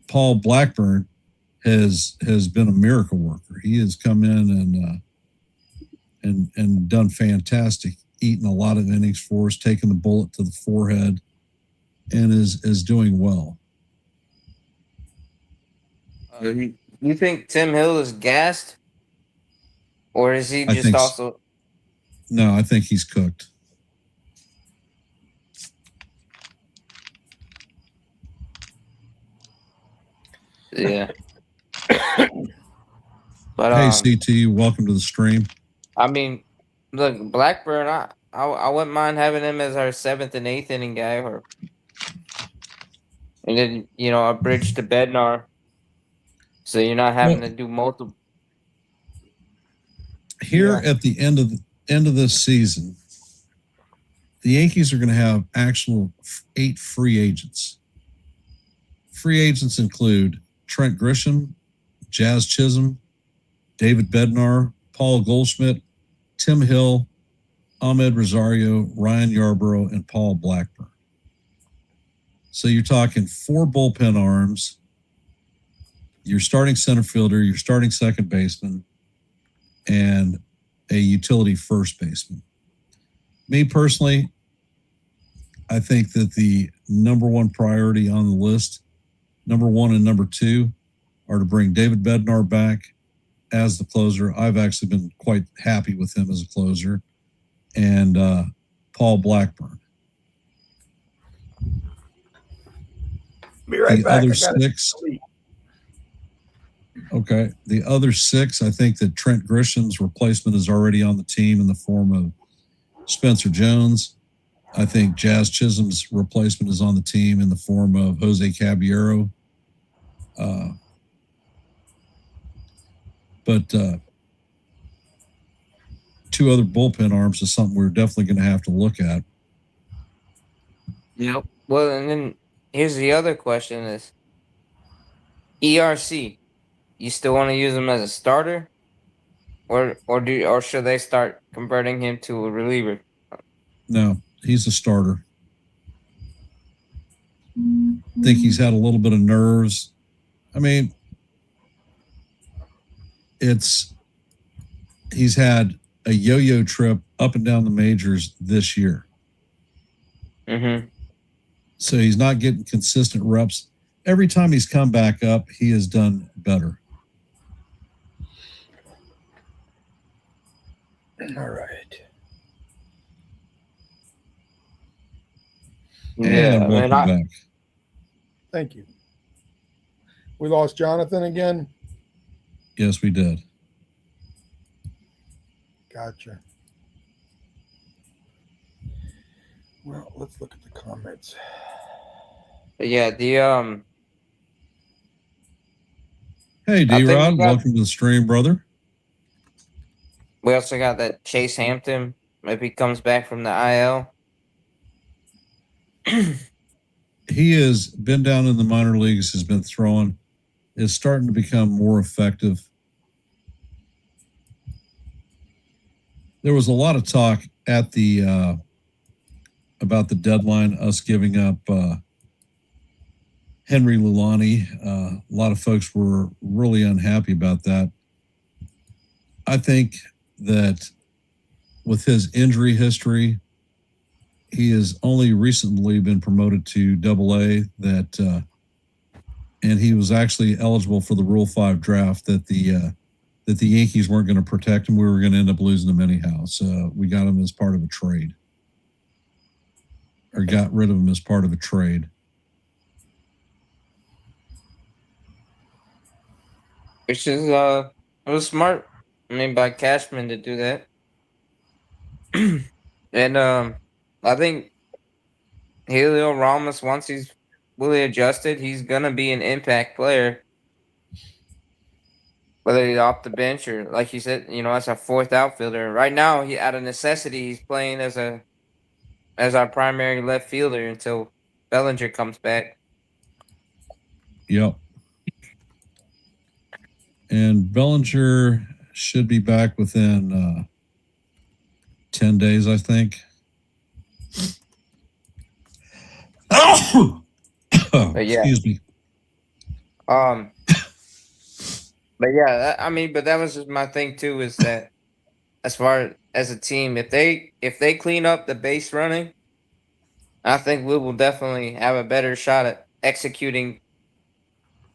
S3: Paul Blackburn has been a miracle worker. He has come in and done fantastic, eating a lot of innings for us, taking the bullet to the forehead, and is doing well.
S4: You think Tim Hill is gassed, or is he
S3: I
S4: just
S3: think
S4: also?
S3: No, I think he's cooked.
S4: Yeah. But
S3: Hey, CT, welcome to the stream.
S4: I mean, look, Blackburn. I wouldn't mind having him as our 7th and 8th inning guy, and then a bridge to Bednar, so you're not having to do multiple.
S3: Here at the end of this season, the Yankees are going to have actual 8 free agents. Free agents include Trent Grisham, Jazz Chisholm, David Bednar, Paul Goldschmidt, Tim Hill, Ahmed Rosario, Ryan Yarborough, and Paul Blackburn. So you're talking 4 bullpen arms, your starting center fielder, your starting second baseman, and a utility first baseman. Me personally, I think that the number one priority on the list, number 1 and number 2, are to bring David Bednar back as the closer. I've actually been quite happy with him as a closer. And Paul Blackburn.
S5: Be right back.
S3: Other 6. Okay. The other 6, I think that Trent Grisham's replacement is already on the team in the form of Spencer Jones. I think Jazz Chisholm's replacement is on the team in the form of Jose Caballero. But 2 other bullpen arms is something we're definitely going to have to look at.
S4: Yep. Well, and then here's the other question: is ERC? You still want to use him as a starter, or should they start converting him to a reliever?
S3: No, he's a starter. I think he's had a little bit of nerves. I mean, he's had a yo-yo trip up and down the majors this year.
S4: Mm-hmm.
S3: So he's not getting consistent reps. Every time he's come back up, he has done better.
S5: All right.
S3: And welcome back.
S5: Thank you. We lost Jonathan again?
S3: Yes, we did.
S5: Gotcha. Well, let's look at the comments.
S4: Yeah,
S3: Hey, D-Rod, welcome to the stream, brother.
S4: We also got that Chase Hampton. Maybe he comes back from the IL.
S3: he has been down in the minor leagues, has been throwing, is starting to become more effective. There was a lot of talk at the about the deadline, us giving up Henry Lulani. A lot of folks were really unhappy about that. I think that with his injury history, he has only recently been promoted to AA. And he was actually eligible for the Rule 5 draft that the Yankees weren't going to protect him. We were going to end up losing him anyhow. So we got him as part of a trade, or got rid of him as part of a trade.
S4: Which is it was smart. I mean, by Cashman to do that. And I think Helio Ramos, once he's fully adjusted, he's gonna be an impact player. Whether he's off the bench or, like you said, as a fourth outfielder. Right now, he out of necessity, he's playing as our primary left fielder until Bellinger comes back.
S3: Yep. And Bellinger should be back within 10 days, I think.
S4: But yeah.
S3: Excuse me.
S4: But yeah, but that was just my thing too, is that as far as a team, if they clean up the base running, I think we will definitely have a better shot at executing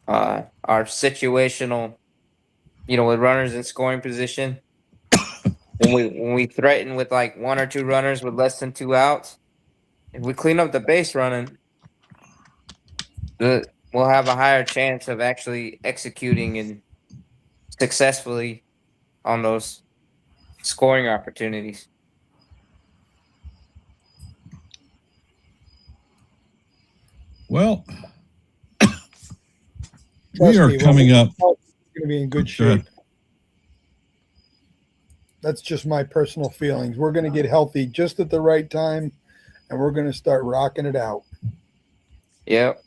S4: our situational, with runners in scoring position. When we threaten with like one or two runners with less than 2 outs, if we clean up the base running, we'll have a higher chance of actually executing and successfully on those scoring opportunities.
S3: Well, we are coming up.
S5: We're going to be in good shape. That's just my personal feelings. We're going to get healthy just at the right time, and we're going to start rocking it out.
S4: Yep.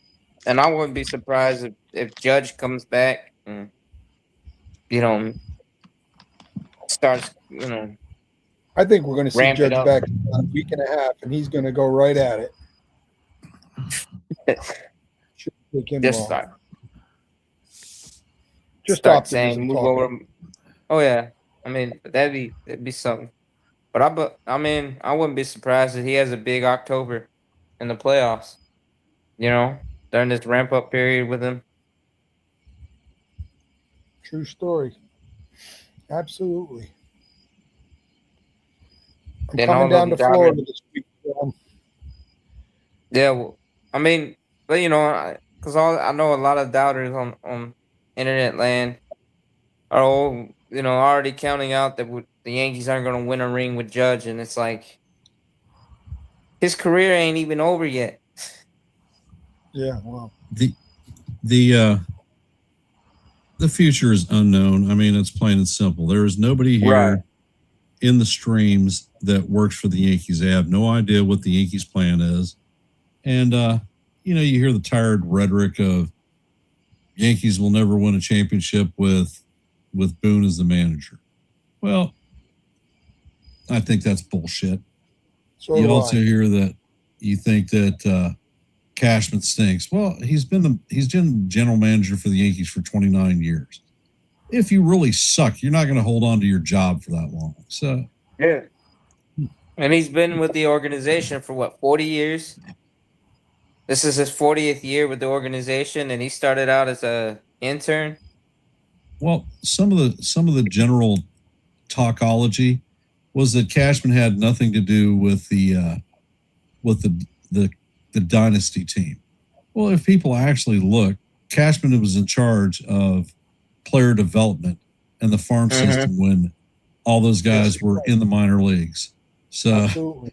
S4: And I wouldn't be surprised if Judge comes back and, starts,
S5: I think we're going to see
S4: ramp it
S5: Judge
S4: up.
S5: back in about a week and a half, and he's going to go right at it.
S4: Just start
S5: saying,
S4: move over. Oh yeah, that'd be something. But I wouldn't be surprised if he has a big October in the playoffs. During this ramp up period with him.
S5: True story. Absolutely. I'm coming down to Florida this week.
S4: Yeah, well, but because I know a lot of doubters on internet land are already counting out that the Yankees aren't going to win a ring with Judge, and it's like his career ain't even over yet.
S5: Yeah, well,
S3: the future is unknown. I mean, it's plain and simple. There is nobody here in the streams that works for the Yankees. They have no idea what the Yankees plan is. And, you hear the tired rhetoric of Yankees will never win a championship with Boone as the manager. Well, I think that's bullshit.
S5: So
S3: you also hear that you think that Cashman stinks. Well, he's been general manager for the Yankees for 29 years. If you really suck, you're not going to hold on to your job for that long. So
S4: yeah, and he's been with the organization for 40 years. This is his 40th year with the organization, and he started out as a intern.
S3: Well, some of the general talkology was that Cashman had nothing to do with the dynasty team. Well, if people actually look, Cashman was in charge of player development and the farm system when all those guys were in the minor leagues. So,
S5: absolutely.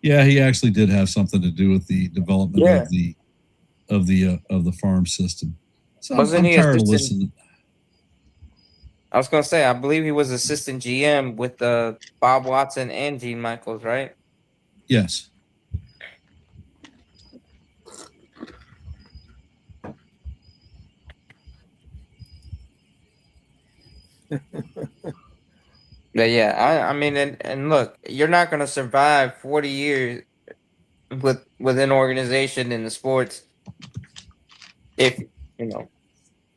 S3: Yeah, he actually did have something to do with the development of the farm system. So I'm tired of listening.
S4: I was gonna say, I believe he was assistant GM with Bob Watson and Gene Michaels, right?
S3: Yes.
S4: But yeah, I mean, and look, you're not going to survive 40 years with an organization in the sports if you know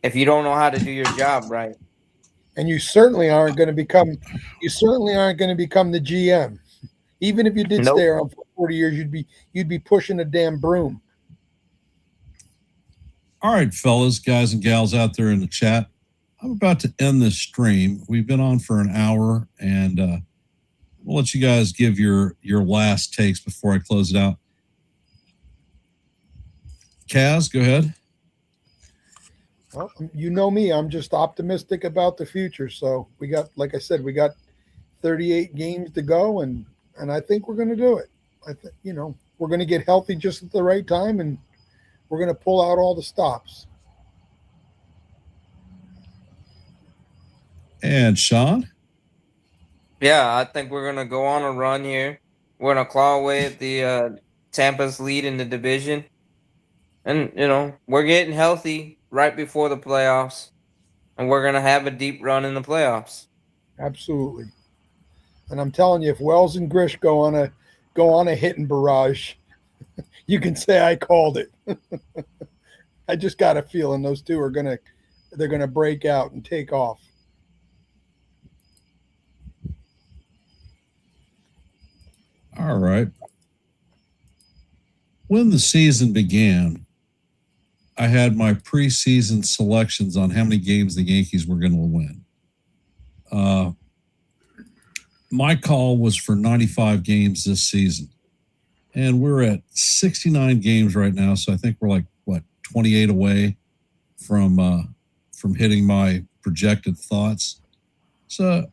S4: if you don't know how to do your job right.
S5: And you certainly aren't going to become the GM. Even if you did
S4: Nope.
S5: stay around for 40 years, you'd be pushing a damn broom.
S3: All right, fellas, guys, and gals out there in the chat. I'm about to end this stream. We've been on for an hour, and we'll let you guys give your last takes before I close it out. Kaz, go ahead.
S5: Well, you know me, I'm just optimistic about the future. So we got, like I said, we got 38 games to go, and I think we're going to do it. I think, we're going to get healthy just at the right time, and we're going to pull out all the stops.
S3: And Sean?
S4: Yeah, I think we're gonna go on a run here. We're gonna claw away at the Tampa's lead in the division, and we're getting healthy right before the playoffs, and we're gonna have a deep run in the playoffs.
S5: Absolutely. And I'm telling you, if Wells and Grish go on a hitting barrage, you can say I called it. I just got a feeling those two they're gonna break out and take off.
S3: All right. When the season began, I had my preseason selections on how many games the Yankees were going to win. My call was for 95 games this season. And we're at 69 games right now, so I think we're like, 28 away from hitting my projected thoughts. So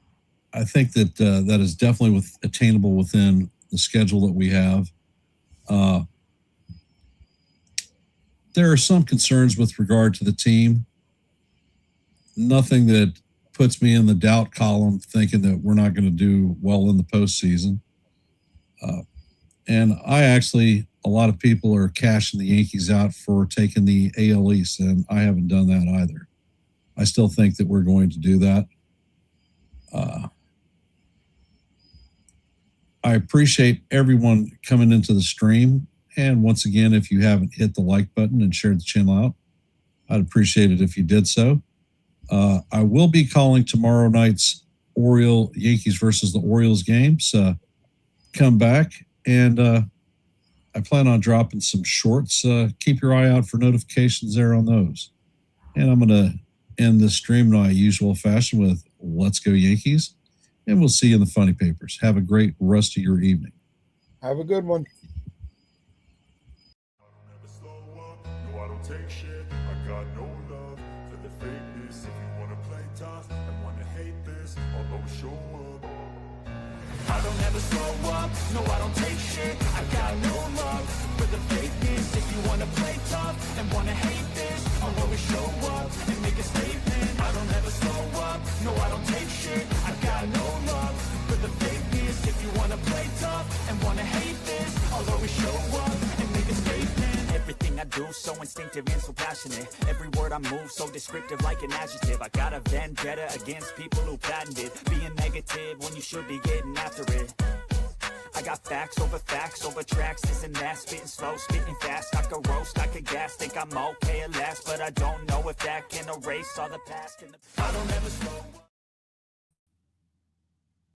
S3: I think that that is definitely attainable within the schedule that we have. There are some concerns with regard to the team. Nothing that puts me in the doubt column thinking that we're not going to do well in the postseason. And a lot of people are cashing the Yankees out for taking the AL East, and I haven't done that either. I still think that we're going to do that. I appreciate everyone coming into the stream. And once again, if you haven't hit the like button and shared the channel out, I'd appreciate it if you did so. I will be calling tomorrow night's Yankees versus the Orioles game. So come back, and I plan on dropping some shorts. Keep your eye out for notifications there on those. And I'm going to end this stream in my usual fashion with "Let's go Yankees," and we'll see you in the funny papers. Have a great rest of your evening.
S5: Have a good one.
S1: No, I don't take shit. I got no love for the fakeness. If you wanna play tough and wanna hate this, I'll always show up.
S2: I don't ever slow up, no I don't take shit. I got no love for the fakeness. If you wanna play tough and wanna hate this, I'll always show up and make a statement. I don't ever slow up, no I don't take shit. I got no love for the fakeness. If you wanna play tough and wanna hate this, I'll always show up and make a statement. Everything I do so instinctive and so passionate. Every word I move so descriptive like an adjective. I got a vendetta against people who patented being negative when you should be getting after it. I got facts over tracks, this and that. Spitting slow, spitting fast. I could roast, I could gas. Think I'm okay at last, but I don't know if that can erase all the past. I don't ever slow up.